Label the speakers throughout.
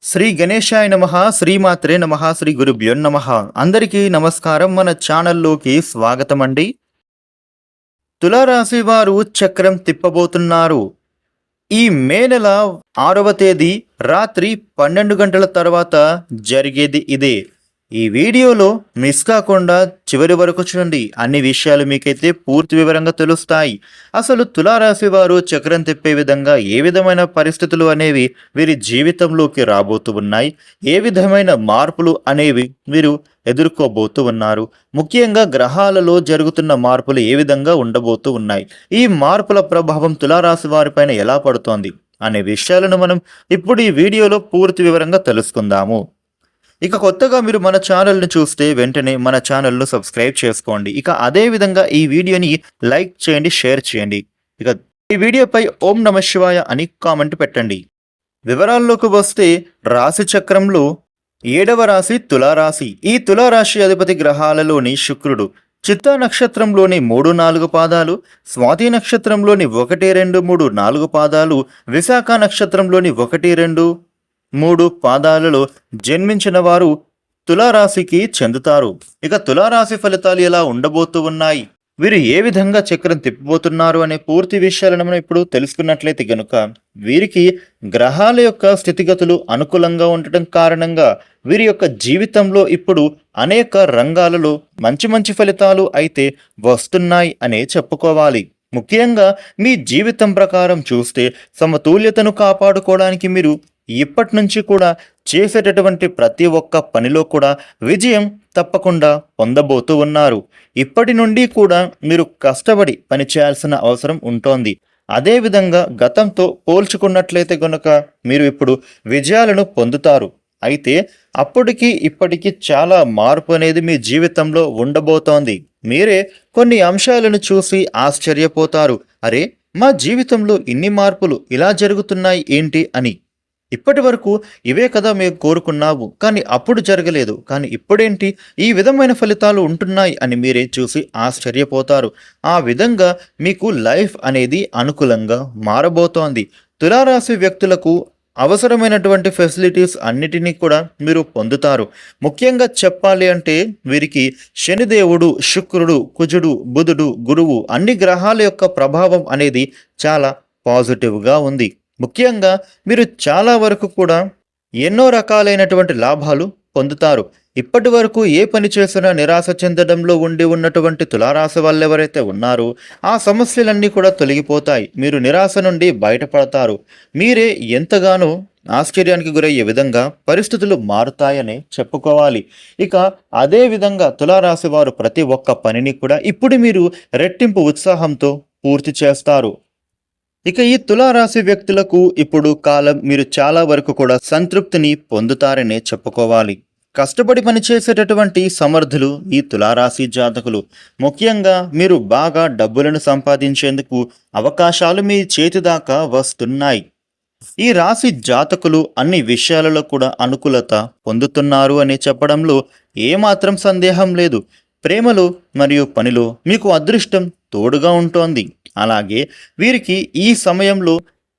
Speaker 1: శ్రీ గణేశాయ నమః, శ్రీమాత్రే నమః, శ్రీ గురుభ్యో నమః. అందరికీ నమస్కారం. మన ఛానల్లోకి స్వాగతం అండి. తులారాశి వారు చక్రం తిప్పబోతున్నారు. ఈ మే నెల 6వ తేదీ రాత్రి 12 గంటల తర్వాత జరిగేది ఇదే. ఈ వీడియోలో మిస్ కాకుండా చివరి వరకు చూడండి. అన్ని విషయాలు మీకైతే పూర్తి వివరంగా తెలుస్తాయి. అసలు తులారాశి వారు చక్రం తిప్పే విధంగా ఏ విధమైన పరిస్థితులు అనేవి వీరి జీవితంలోకి రాబోతూ ఉన్నాయి, ఏ విధమైన మార్పులు అనేవి వీరు ఎదుర్కోబోతూ ఉన్నారు, ముఖ్యంగా గ్రహాలలో జరుగుతున్న మార్పులు ఏ విధంగా ఉండబోతూ ఉన్నాయి, ఈ మార్పుల ప్రభావం తులారాశి వారిపైన ఎలా పడుతోంది అనే విషయాలను మనం ఇప్పుడు ఈ వీడియోలో పూర్తి వివరంగా తెలుసుకుందాము. ఇక కొత్తగా మీరు మన ఛానల్ని చూస్తే వెంటనే మన ఛానల్ను సబ్స్క్రైబ్ చేసుకోండి. ఇక అదే విధంగా ఈ వీడియోని లైక్ చేయండి, షేర్ చేయండి. ఇక ఈ వీడియోపై ఓం నమ శివాయ అని కామెంట్ పెట్టండి. వివరాల్లోకి వస్తే రాశి చక్రంలో 7వ రాశి తులారాశి. ఈ తులారాశి అధిపతి గ్రహాలలోని శుక్రుడు. చిత్తా నక్షత్రంలోని 3, 4 పాదాలు, స్వాతి నక్షత్రంలోని 1, 2, 3, 4 పాదాలు, విశాఖ నక్షత్రంలోని 1, 2, 3 పాదాలలో జన్మించిన వారు తులారాశికి చెందుతారు. ఇక తులారాశి ఫలితాలు ఎలా ఉండబోతూ ఉన్నాయి, వీరు ఏ విధంగా చక్రం తిప్పబోతున్నారు అనే పూర్తి విషయాలను మనం ఇప్పుడు తెలుసుకున్నట్లయితే గనుక వీరికి గ్రహాల యొక్క స్థితిగతులు అనుకూలంగా ఉండటం కారణంగా వీరి యొక్క జీవితంలో ఇప్పుడు అనేక రంగాలలో మంచి మంచి ఫలితాలు అయితే వస్తున్నాయి అనే చెప్పుకోవాలి. ముఖ్యంగా మీ జీవితం ప్రకారం చూస్తే సమతుల్యతను కాపాడుకోవడానికి మీరు ఇప్పటి నుంచి కూడా చేసేటటువంటి ప్రతి ఒక్క పనిలో కూడా విజయం తప్పకుండా పొందబోతూ ఉన్నారు. ఇప్పటి నుండి కూడా మీరు కష్టపడి పని చేయాల్సిన అవసరం ఉంటోంది. అదేవిధంగా గతంతో పోల్చుకున్నట్లయితే గనుక మీరు ఇప్పుడు విజయాలను పొందుతారు. అయితే అప్పటికి ఇప్పటికీ చాలా మార్పు అనేది మీ జీవితంలో ఉండబోతోంది. మీరే కొన్ని అంశాలను చూసి ఆశ్చర్యపోతారు. అరే, మా జీవితంలో ఇన్ని మార్పులు ఇలా జరుగుతున్నాయి ఏంటి అని. ఇప్పటి వరకు ఇవే కదా మేము కోరుకున్నావు, కానీ అప్పుడు జరగలేదు, కానీ ఇప్పుడేంటి ఈ విధమైన ఫలితాలు ఉంటున్నాయి అని మీరే చూసి ఆశ్చర్యపోతారు. ఆ విధంగా మీకు లైఫ్ అనేది అనుకూలంగా మారబోతోంది. తులారాశి వ్యక్తులకు అవసరమైనటువంటి ఫెసిలిటీస్ అన్నిటినీ కూడా మీరు పొందుతారు. ముఖ్యంగా చెప్పాలి అంటే వీరికి శనిదేవుడు, శుక్రుడు, కుజుడు, బుధుడు, గురువు అన్ని గ్రహాల యొక్క ప్రభావం అనేది చాలా పాజిటివ్గా ఉంది. ముఖ్యంగా మీరు చాలా వరకు కూడా ఎన్నో రకాలైనటువంటి లాభాలు పొందుతారు. ఇప్పటి వరకు ఏ పని చేసినా నిరాశ చెందడంలో ఉన్నటువంటి తులారాశి వాళ్ళు ఎవరైతే ఉన్నారో ఆ సమస్యలన్నీ కూడా తొలగిపోతాయి. మీరు నిరాశ నుండి బయటపడతారు. మీరే ఎంతగానో ఆశ్చర్యానికి గురయ్యే విధంగా పరిస్థితులు మారుతాయని చెప్పుకోవాలి. ఇక అదే విధంగా తులారాశి వారు ప్రతి ఒక్క పనిని కూడా ఇప్పుడు మీరు రెట్టింపు ఉత్సాహంతో పూర్తి చేస్తారు. ఇక ఈ తులారాశి వ్యక్తులకు ఇప్పుడు కాలం మీరు చాలా వరకు కూడా సంతృప్తిని పొందుతారనే చెప్పుకోవాలి. కష్టపడి పనిచేసేటటువంటి సమర్థులు ఈ తులారాశి జాతకులు. ముఖ్యంగా మీరు బాగా డబ్బులను సంపాదించేందుకు అవకాశాలు మీ చేతి దాకా వస్తున్నాయి. ఈ రాశి జాతకులు అన్ని విషయాలలో కూడా అనుకూలత పొందుతున్నారు అని చెప్పడంలో ఏమాత్రం సందేహం లేదు. ప్రేమలో మరియు పనిలో మీకు అదృష్టం తోడుగా ఉంటోంది. అలాగే వీరికి ఈ సమయంలో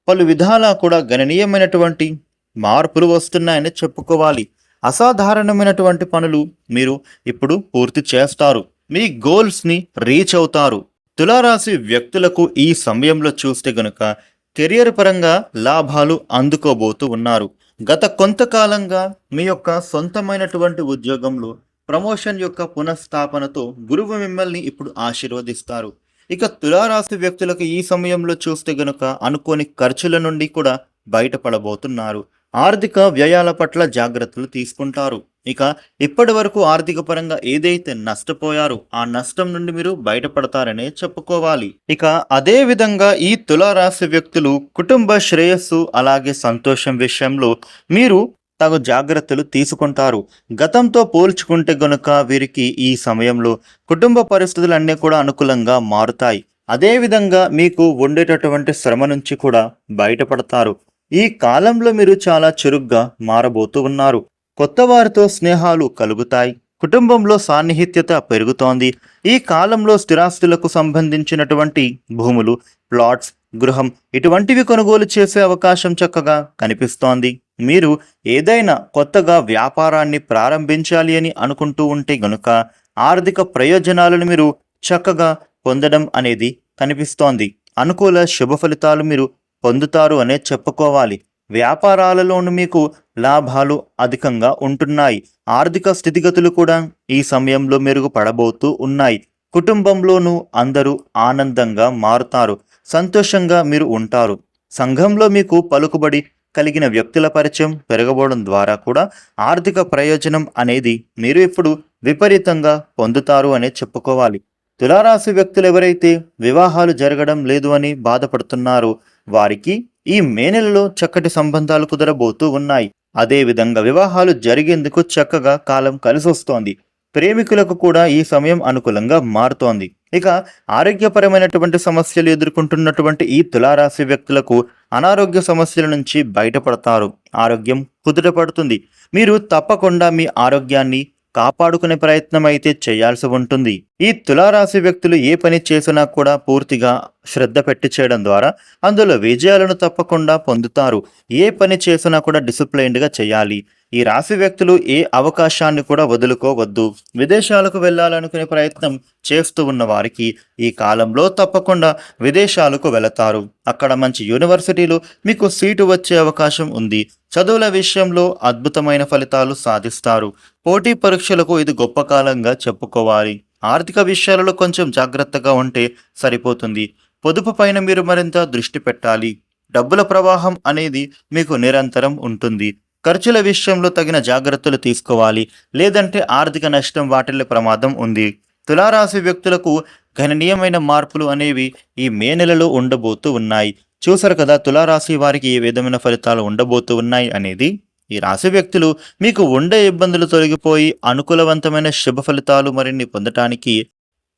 Speaker 1: పలు విధాలా కూడా గణనీయమైనటువంటి మార్పులు వస్తున్నాయని చెప్పుకోవాలి. అసాధారణమైనటువంటి పనులు మీరు ఇప్పుడు పూర్తి చేస్తారు. మీ గోల్స్ని రీచ్ అవుతారు. తులారాశి వ్యక్తులకు ఈ సమయంలో చూస్తే గనుక కెరియర్ పరంగా లాభాలు అందుకోబోతూ ఉన్నారు. గత కొంతకాలంగా మీ యొక్క సొంతమైనటువంటి ఉద్యోగంలో ప్రమోషన్ యొక్క పునఃస్థాపనతో గురువు మిమ్మల్ని ఇప్పుడు ఆశీర్వదిస్తారు. ఇక తులారాశి వ్యక్తులకు ఈ సమయంలో చూస్తే గనుక అనుకోని ఖర్చుల నుండి కూడా బయటపడబోతున్నారు. ఆర్థిక వ్యయాల పట్ల జాగ్రత్తలు తీసుకుంటారు. ఇక ఇప్పటి వరకు ఆర్థిక పరంగా ఏదైతే నష్టపోయారో ఆ నష్టం నుండి మీరు బయటపడతారనే చెప్పుకోవాలి. ఇక అదే విధంగా ఈ తులారాశి వ్యక్తులు కుటుంబ శ్రేయస్సు అలాగే సంతోషం విషయంలో మీరు తగు జాగ్రత్తలు తీసుకుంటారు. గతంతో పోల్చుకుంటే గనుక వీరికి ఈ సమయంలో కుటుంబ పరిస్థితులన్నీ కూడా అనుకూలంగా మారుతాయి. అదేవిధంగా మీకు ఉండేటటువంటి శ్రమ నుంచి కూడా బయటపడతారు. ఈ కాలంలో మీరు చాలా చురుగ్గా మారబోతూ ఉన్నారు. కొత్త వారితో స్నేహాలు కలుగుతాయి. కుటుంబంలో సాన్నిహిత్యత పెరుగుతోంది. ఈ కాలంలో స్థిరాస్తులకు సంబంధించినటువంటి భూములు, ప్లాట్స్, గృహం ఇటువంటివి కొనుగోలు చేసే అవకాశం చక్కగా కనిపిస్తోంది. మీరు ఏదైనా కొత్తగా వ్యాపారాన్ని ప్రారంభించాలి అని అనుకుంటూ ఉంటే గనుక ఆర్థిక ప్రయోజనాలను మీరు చక్కగా పొందడం అనేది కనిపిస్తోంది. అనుకూల శుభ ఫలితాలు మీరు పొందుతారు అనే చెప్పుకోవాలి. వ్యాపారాలలోనూ మీకు లాభాలు అధికంగా ఉంటున్నాయి. ఆర్థిక స్థితిగతులు కూడా ఈ సమయంలో మెరుగుపడబోతూ ఉన్నాయి. కుటుంబంలోనూ అందరూ ఆనందంగా మారుతారు. సంతోషంగా మీరు ఉంటారు. సంఘంలో మీకు పలుకుబడి కలిగిన వ్యక్తుల పరిచయం పెరగబోవడం ద్వారా కూడా ఆర్థిక ప్రయోజనం అనేది మీరు ఇప్పుడు విపరీతంగా పొందుతారు అనే చెప్పుకోవాలి. తులారాశి వ్యక్తులు ఎవరైతే వివాహాలు జరగడం లేదు అని బాధపడుతున్నారో వారికి ఈ మే నెలలో చక్కటి సంబంధాలు కుదరబోతూ ఉన్నాయి. అదేవిధంగా వివాహాలు జరిగేందుకు చక్కగా కాలం కలిసొస్తోంది. ప్రేమికులకు కూడా ఈ సమయం అనుకూలంగా మారుతోంది. ఇక ఆరోగ్యపరమైనటువంటి సమస్యలు ఎదుర్కొంటున్నటువంటి ఈ తులారాశి వ్యక్తులకు అనారోగ్య సమస్యల నుంచి బయటపడతారు. ఆరోగ్యం కుదుటపడుతుంది. మీరు తప్పకుండా మీ ఆరోగ్యాన్ని కాపాడుకునే ప్రయత్నం అయితే చేయాల్సి ఉంటుంది. ఈ తులారాశి వ్యక్తులు ఏ పని చేసినా కూడా పూర్తిగా శ్రద్ధ పెట్టి చేయడం ద్వారా అందులో విజయాలను తప్పకుండా పొందుతారు. ఏ పని చేసినా కూడా డిసిప్లైన్డ్గా చేయాలి. ఈ రాశి వ్యక్తులు ఏ అవకాశాన్ని కూడా వదులుకోవద్దు. విదేశాలకు వెళ్ళాలనుకునే ప్రయత్నం చేస్తూ ఉన్న వారికి ఈ కాలంలో తప్పకుండా విదేశాలకు వెళతారు. అక్కడ మంచి యూనివర్సిటీలు మీకు సీటు వచ్చే అవకాశం ఉంది. చదువుల విషయంలో అద్భుతమైన ఫలితాలు సాధిస్తారు. పోటీ పరీక్షలకు ఇది గొప్ప కాలంగా చెప్పుకోవాలి. ఆర్థిక విషయాలలో కొంచెం జాగ్రత్తగా ఉంటే సరిపోతుంది. పొదుపు పైన మీరు మరింత దృష్టి పెట్టాలి. డబ్బుల ప్రవాహం అనేది మీకు నిరంతరం ఉంటుంది. ఖర్చుల విషయంలో తగిన జాగ్రత్తలు తీసుకోవాలి. లేదంటే ఆర్థిక నష్టం వాటిల్లే ప్రమాదం ఉంది. తులారాశి వ్యక్తులకు గణనీయమైన మార్పులు అనేవి ఈ మే నెలలో ఉండబోతూ ఉన్నాయి. చూసారు కదా తులారాశి వారికి ఏ విధమైన ఫలితాలు ఉండబోతూ ఉన్నాయి అనేది. ఈ రాశి వ్యక్తులు మీకు ఉండే ఇబ్బందులు తొలగిపోయి అనుకూలవంతమైన శుభ ఫలితాలు మరిన్ని పొందటానికి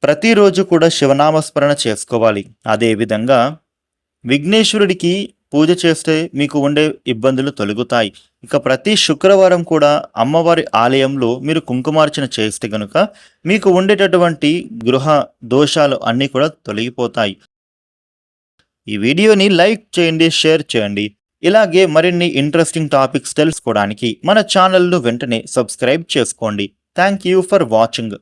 Speaker 1: ప్రతిరోజు కూడా శివనామస్మరణ చేసుకోవాలి. అదేవిధంగా విఘ్నేశ్వరుడికి పూజ చేస్తే మీకు ఉండే ఇబ్బందులు తొలగుతాయి. ఇక ప్రతి శుక్రవారం కూడా అమ్మవారి ఆలయంలో మీరు కుంకుమార్చన చేస్తే గనుక మీకు ఉండేటటువంటి గృహ దోషాలు అన్నీ కూడా తొలగిపోతాయి. ఈ వీడియోని లైక్ చేయండి, షేర్ చేయండి. ఇలాగే మరిన్ని ఇంట్రెస్టింగ్ టాపిక్స్ తెలుసుకోవడానికి మన ఛానల్ను వెంటనే సబ్స్క్రైబ్ చేసుకోండి. Thank you for watching.